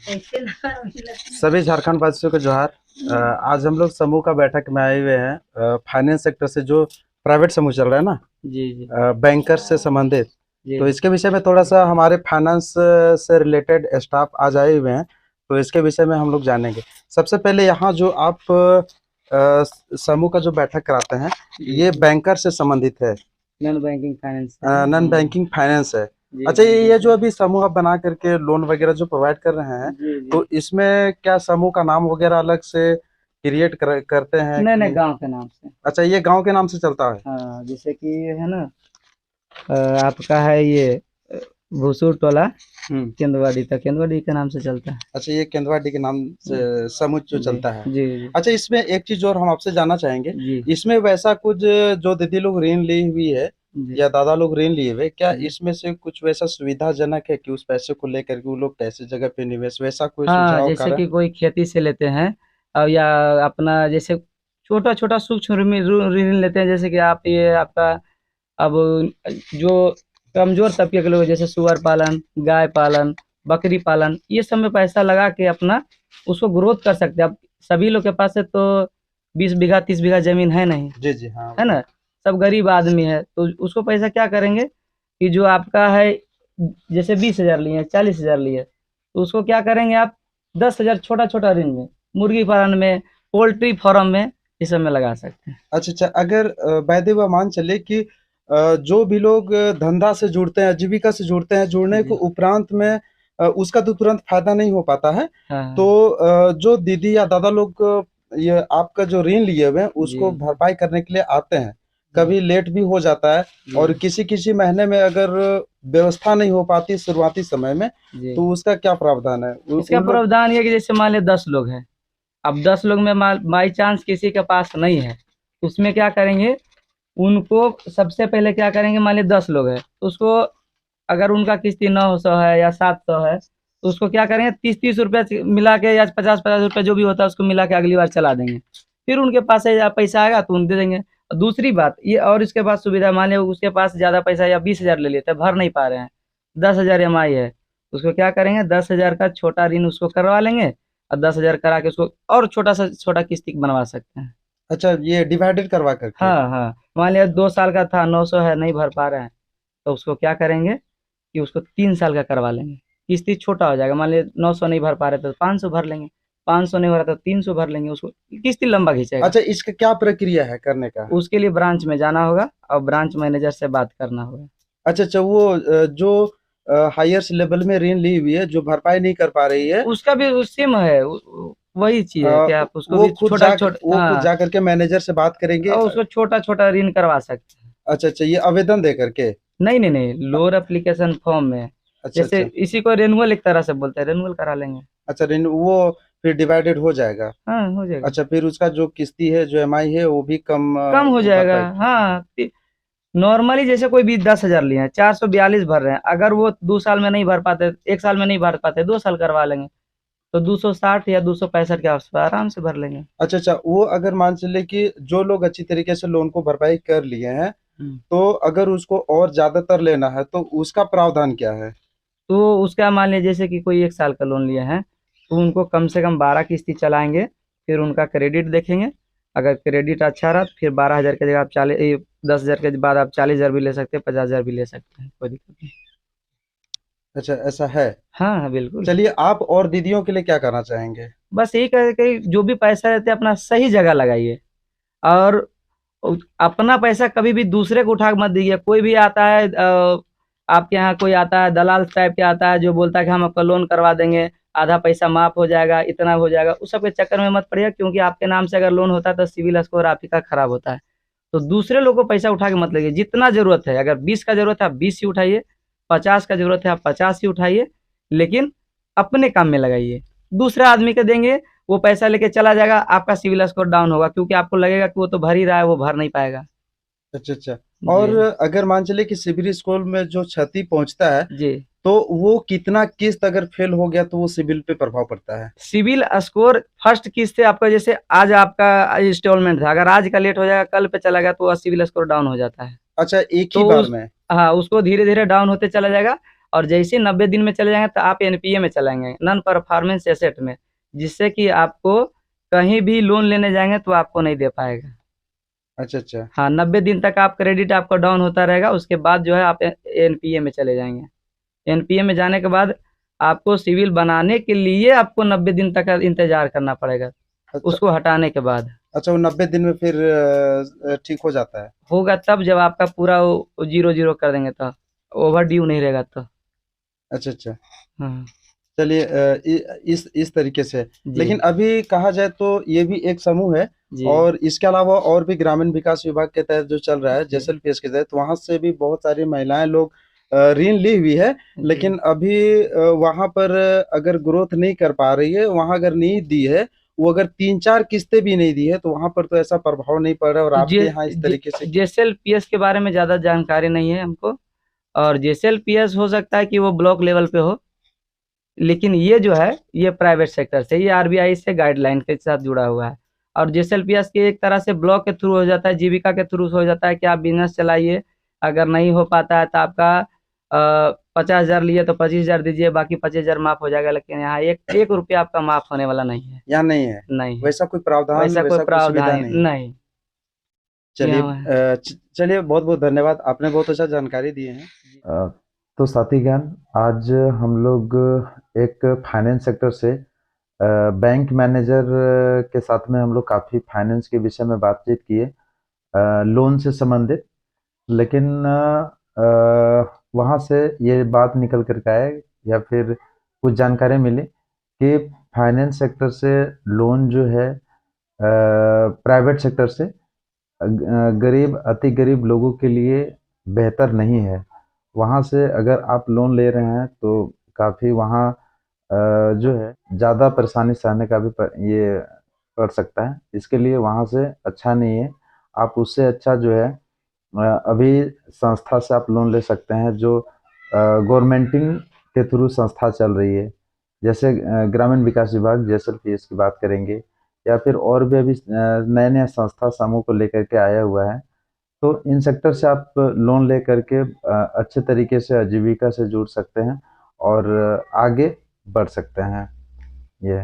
सभी झारखंड वासियों को जोहार। आज हम लोग समूह का बैठक में आए हुए हैं। फाइनेंस सेक्टर से जो प्राइवेट समूह चल रहा है ना, जी जी बैंकर से संबंधित, जी तो जी। इसके विषय में थोड़ा सा हमारे फाइनेंस से रिलेटेड स्टाफ आज आए हुए हैं, तो इसके विषय में हम लोग जानेंगे। सबसे पहले यहाँ जो आप समूह का जो बैठक कराते हैं, ये बैंकर से संबंधित है, नॉन बैंकिंग फाइनेंस है। नॉन बैंकिंग फाइनेंस है। जी अच्छा, जी ये जो अभी समूह आप बना करके लोन वगैरह जो प्रोवाइड कर रहे हैं, जी जी। तो इसमें क्या समूह का नाम वगैरह अलग से क्रिएट करते हैं नहीं नहीं, कि? गांव के नाम से। अच्छा, ये गांव के नाम से चलता है। हाँ, जैसे कि ये है ना, आपका है ये अ, भूसुर टोला हम्म। केंदवाड़ी तक, केंदवाड़ी के नाम से चलता है। अच्छा, ये केंद्रवाडी के नाम से जी समूह जो जी चलता है। जी जी अच्छा, इसमें एक चीज और हम आपसे जानना चाहेंगे, जी इसमें वैसा कुछ जो दीदी लोग ऋण ली हुई है जी या दादा लोग ऋण लिए हुए, क्या जी। इसमें से कुछ वैसा सुविधाजनक है कि उस पैसे को लेकर के वो लोग कैसे जगह पे निवेश, वैसा कोई हाँ, सुझाव जैसे कारण? कि कोई खेती से लेते हैं, और या अपना जैसे छोटा छोटा सूक्ष्म ऋण ऋण लेते हैं, जैसे कि आप ये आपका अब जो कमजोर तबके के लोग, जैसे सुअर पालन, गाय पालन, बकरी पालन, ये सब में पैसा लगा के अपना उसको ग्रोथ कर सकते हैं। अब सभी लोग के पास है तो 20 बीघा 30 बीघा जमीन है नहीं, जी जी, हाँ है वो। ना। सब गरीब आदमी है, तो उसको पैसा क्या करेंगे कि जो आपका है, जैसे 20,000 लिए, 40,000 लिए, तो उसको क्या करेंगे आप, 10,000 छोटा छोटा ऋण में, मुर्गी पालन में, पोल्ट्री फार्म में, ये सब में लगा सकते हैं। अच्छा अच्छा, अगर वैधे व मान चले कि जो भी लोग धंधा से जुड़ते हैं, आजीविका से जुड़ते हैं, जुड़ने के जी उपरांत में उसका तो तुरंत फायदा नहीं हो पाता है, तो हाँ जो दीदी या दादा लोग ये आपका जो ऋण लिए हुए हैं जी उसको भरपाई करने के लिए आते हैं, जी कभी लेट भी हो जाता है, जी और किसी किसी महीने में अगर व्यवस्था नहीं हो पाती शुरुआती समय में, जी। तो उसका क्या प्रावधान है इसका उन लोग? प्रावधान ये है कि जैसे मान लिया 10 लोग हैं, अब 10 लोग में बाई चांस किसी के पास नहीं है, तो उसमें क्या करेंगे, उनको सबसे पहले क्या करेंगे, मान लिया 10 लोग हैं, तो उसको अगर उनका किस्ती 900 है या 700 है, तो उसको क्या करेंगे, 30-30 रुपया मिला के या 50-50 रुपया जो भी होता है उसको मिला के अगली बार चला देंगे। फिर उनके पास से पैसा आएगा तो उन दे देंगे। और दूसरी बात ये, और इसके बाद सुविधा, मान लिया उसके पास ज़्यादा पैसा या 20,000 ले लेते हैं, भर नहीं पा रहे हैं, 10,000 EMI है, उसको क्या करेंगे, 10,000 का छोटा ऋण उसको करवा लेंगे, और 10,000 करा के उसको और छोटा सा छोटा किस्ती बनवा सकते हैं। अच्छा, ये डिवाइडेड करवा करके। हाँ हाँ, मान लिया 2 साल का था, 900 है, नहीं भर पा रहे हैं, तो उसको क्या करेंगे कि उसको 3 साल का करवा लेंगे। किस्ती छोटा हो जाएगा, मान लीजिए 900 नहीं भर पा रहे तो 500 भर लेंगे, 500 नहीं हो रहा तो 300 भर लेंगे, उसको किस्ती लंबा खींचेगा। अच्छा, इसका क्या प्रक्रिया है करने का? उसके लिए ब्रांच में जाना होगा और ब्रांच मैनेजर से बात करना होगा। अच्छा अच्छा, वो जो हाईएस्ट लेवल में ऋण ली हुई है, जो भरपाई नहीं कर पा रही है, उसका भी सेम है, वही चीज है कि आप उसको भी छोटा छोटा, वो खुद हाँ, जा करके मैनेजर से बात करेंगे। और उसको छोटा छोटा ऋण करवा सकते हैं। अच्छा अच्छा, ये आवेदन दे करके। नहीं नहीं नहीं, लोअर एप्लीकेशन फॉर्म में, अच्छा जैसे अच्छा। इसी को रेनुअल एक तरह से बोलते हैं, रेनुअल करा लेंगे। अच्छा, ऋण वो फिर डिवाइडेड हो जाएगा। हाँ, हो जाएगा, अच्छा, फिर उसका जो किस्ती है, जो ईएमआई है, वो भी कम कम हो जाएगा। भरपाई। हाँ, नॉर्मली जैसे कोई भी 10,000 लिए हैं, 442 भर रहे हैं, अगर वो 2 साल में नहीं भर पाते, 1 साल में नहीं भर पाते, 2 साल करवा लेंगे, तो 260 या 265 के आसपास आराम से भर लेंगे। अच्छा अच्छा, वो अगर मान चले कि जो लोग अच्छी तरीके से लोन को भरपाई कर लिए हैं, हम्म। तो अगर उसको और ज्यादातर लेना है तो उसका प्रावधान क्या है? तो उसका मान लीजिए जैसे कि कोई 1 साल का लोन लिया है, तो उनको कम से कम 12 किस्ती चलाएंगे, फिर उनका क्रेडिट देखेंगे, अगर क्रेडिट अच्छा रहा तो फिर 12,000 की जगह आप 10,000 के बाद आप 40,000 भी ले सकते हैं, 50,000 भी ले सकते हैं, कोई दिक्कत नहीं। अच्छा, ऐसा है। हाँ हाँ, बिल्कुल। चलिए, आप और दीदियों के लिए क्या कहना चाहेंगे? बस यही कहे कि जो भी पैसा रहते हैं अपना सही जगह लगाइए, और अपना पैसा कभी भी दूसरे को उठा के मत दीजिए। कोई भी आता है, आपके यहाँ कोई आता है दलाल टाइप के, आता है जो बोलता है कि हम आपका लोन करवा देंगे, आधा पैसा माफ हो जाएगा, इतना हो जाएगा, उस सब के चक्कर में मत पड़िए, क्योंकि आपके नाम से अगर लोन होता है तो सिविल स्कोर आप ही का खराब होता है। तो दूसरे लोग को पैसा उठा के मत लगिए, जितना जरूरत है, अगर 20 का जरूरत है आप 20 ही उठाइए, 50 का जरूरत है आप 50 ही उठाइए, लेकिन अपने काम में लगाइए। दूसरे आदमी के देंगे, वो पैसा लेके चला जाएगा, आपका सिविल स्कोर डाउन होगा, क्योंकि आपको लगेगा कि वो तो भर ही रहा है, वो भर नहीं पाएगा। अच्छा अच्छा। जी और अगर मान चले कि सिबिल स्कोर में जो क्षति पहुंचता है, जी। तो वो कितना किस्त अगर फेल हो गया तो वो सिबिल पे प्रभाव पड़ता है? सिविल स्कोर फर्स्ट किस्त से आपका, जैसे आज आपका इंस्टॉलमेंट था, अगर आज का लेट हो जाएगा, कल पे चला गया, तो सिविल स्कोर डाउन हो जाता है। अच्छा, एक ही तो बार उस में? हाँ, उसको धीरे धीरे डाउन होते चला जाएगा, और जैसे 90 दिन में चले जाएंगे तो आप एनपीए में चलेंगे, नॉन परफॉर्मेंस एसेट में, जिससे कि आपको कहीं भी लोन लेने जाएंगे तो आपको नहीं दे पाएगा। अच्छा अच्छा। हाँ, 90 दिन तक आप क्रेडिट आपका डाउन होता रहेगा, उसके बाद जो है आप एनपीए में चले जाएंगे। एनपीए में जाने के बाद आपको सिविल बनाने के लिए आपको 90 दिन तक का इंतजार करना पड़ेगा, अच्छा उसको हटाने के बाद अच्छा, वो 90 दिन में फिर ठीक हो जाता है? होगा, तब जब आपका पूरा वो जीरो जीरो कर देंगे तो ओवर ड्यू नहीं रहेगा तो। अच्छा अच्छा। हाँ चलिए, इस तरीके से। जी लेकिन अभी कहा जाए तो ये भी एक समूह है, जी और इसके अलावा और भी ग्रामीण विकास विभाग के तहत जो चल रहा है, जी जेएसएलपीएस के तहत, वहां से भी बहुत सारी महिलाएं लोग ऋण ली हुई है। जी लेकिन अभी वहां पर अगर ग्रोथ नहीं कर पा रही है, वहां अगर नहीं दी है, वो अगर 3-4 किस्तें भी नहीं दी है, तो वहां पर तो ऐसा प्रभाव नहीं पड़ रहा है। और तो आपके यहाँ इस तरीके से जेएसएलपीएस के बारे में ज़्यादा जानकारी नहीं है हमको, और जेएसएलपीएस हो सकता है कि वो ब्लॉक लेवल पे हो, लेकिन ये जो है ये प्राइवेट सेक्टर से, ये आरबीआई से गाइडलाइन के साथ जुड़ा हुआ है। और जेएसएलपीएस के एक तरह से ब्लॉक के थ्रू हो जाता है, जीविका के थ्रू हो जाता है कि आप बिजनेस चलाइए, अगर नहीं हो पाता है तो आपका 50,000 लिए तो 25,000 दीजिए, बाकी 25,000 माफ हो जाएगा। लेकिन यहाँ एक एक रुपया आपका माफ होने वाला नहीं है। यहाँ नहीं है? नहीं है, वैसा कोई प्रावधान, वैसा कोई वैसा कोई सुविधा प्रावधान नहीं है? नहीं। चलिए, यहाँ चलिए, बहुत बहुत धन्यवाद, आपने बहुत अच्छा जानकारी दिए हैं। अ, तो साथीगण, आज हम लोग एक फाइनेंस सेक्टर से बैंक मैनेजर के साथ में हम लोग काफ़ी फाइनेंस के विषय में बातचीत किए, लोन से संबंधित। लेकिन वहाँ से ये बात निकल कर के आए, या फिर कुछ जानकारी मिली कि फाइनेंस सेक्टर से लोन जो है प्राइवेट सेक्टर से गरीब, अति गरीब लोगों के लिए बेहतर नहीं है। वहाँ से अगर आप लोन ले रहे हैं तो काफ़ी वहाँ जो है ज़्यादा परेशानी सहने का भी ये पड़ सकता है। इसके लिए वहाँ से अच्छा नहीं है। आप उससे अच्छा जो है अभी संस्था से आप लोन ले सकते हैं, जो गवर्नमेंटिंग के थ्रू संस्था चल रही है। जैसे ग्रामीण विकास विभाग, जेएसएलपीएस की बात करेंगे, या फिर और भी अभी नए नए संस्था समूह को लेकर के आया हुआ है। तो इन सेक्टर से आप लोन ले करके अच्छे तरीके से आजीविका से जुड़ सकते हैं और आगे बढ़ सकते हैं। ये